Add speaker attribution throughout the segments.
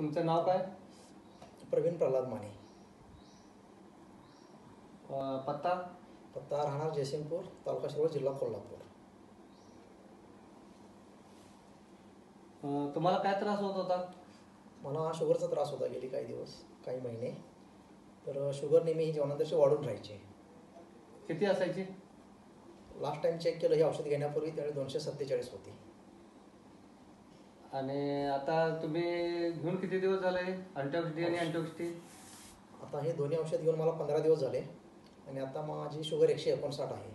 Speaker 1: तुमचं नाव काय?
Speaker 2: प्रवीण प्रल्हाद माने.
Speaker 1: पत्ता?
Speaker 2: पत्ता राहणार जयसिंगपूर, तालुका शिरोळ, जिल्हा कोल्हापूर.
Speaker 1: तुम्हाला काय त्रास होत होता?
Speaker 2: मला शुगरचा त्रास होता गेली काही दिवस, काही महिने. तर शुगर नेहमी जेवणानंतरची वाढून राहायची.
Speaker 1: किती असायची?
Speaker 2: लास्ट टाइम चेक केलं हे औषध घेण्यापूर्वी त्यावेळी 247 होती.
Speaker 1: आणि आता तुम्ही घेऊन किती दिवस झाले अँटॉक्स डी आणि अँटॉक्स टी?
Speaker 2: आता हे दोन्ही औषध घेऊन मला 15 दिवस झाले आणि आता माझी शुगर 159 आहे.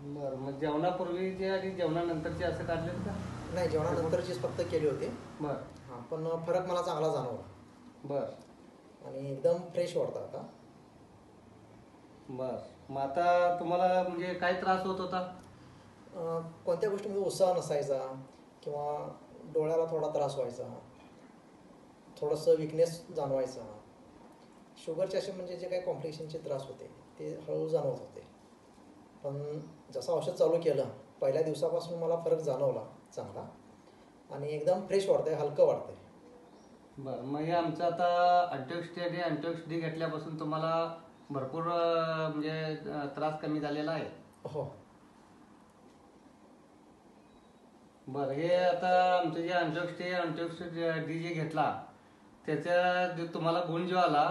Speaker 1: बरं, मग जेवणापूर्वीचे आणि जेवणानंतरचे असं काढलेत का?
Speaker 2: नाही, जेवणानंतरचीच फक्त केली होती.
Speaker 1: बरं.
Speaker 2: हां, पण फरक मला चांगला जाणवला.
Speaker 1: बरं.
Speaker 2: आणि एकदम फ्रेश वाटतं आता.
Speaker 1: बरं, मग आता तुम्हाला म्हणजे काय त्रास होत होता?
Speaker 2: कोणत्या गोष्टीमध्ये उत्साह नसायचा किंवा डोळ्याला थोडा त्रास व्हायचा, थोडंसं विकनेस जाणवायचा. शुगरचे असे म्हणजे जे काही कॉम्प्लिकेशनचे त्रास होते ते हळूहळू जाणवत होते. पण जसं औषध चालू केलं पहिल्या दिवसापासून मला फरक जाणवला चांगला आणि एकदम फ्रेश वाटतंय, हलकं वाटतंय.
Speaker 1: बरं, मग हे आमचं आता अँटॉक्स टी आणि अँटॉक्स डी घेतल्यापासून तुम्हाला भरपूर म्हणजे त्रास कमी झालेला आहे?
Speaker 2: हो.
Speaker 1: बरं, हे आता आमचं जे अँटॉक्स टी अँटॉक्स डी जे घेतला त्याचा जे तुम्हाला गुण जो आला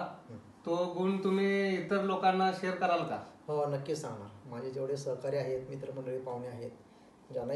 Speaker 1: तो गुण तुम्ही इतर लोकांना शेअर कराल का?
Speaker 2: हो, नक्कीच सांगणार. माझे जेवढे सहकारी आहेत, मित्रमंडळी, पाहुणे आहेत, ज्यांना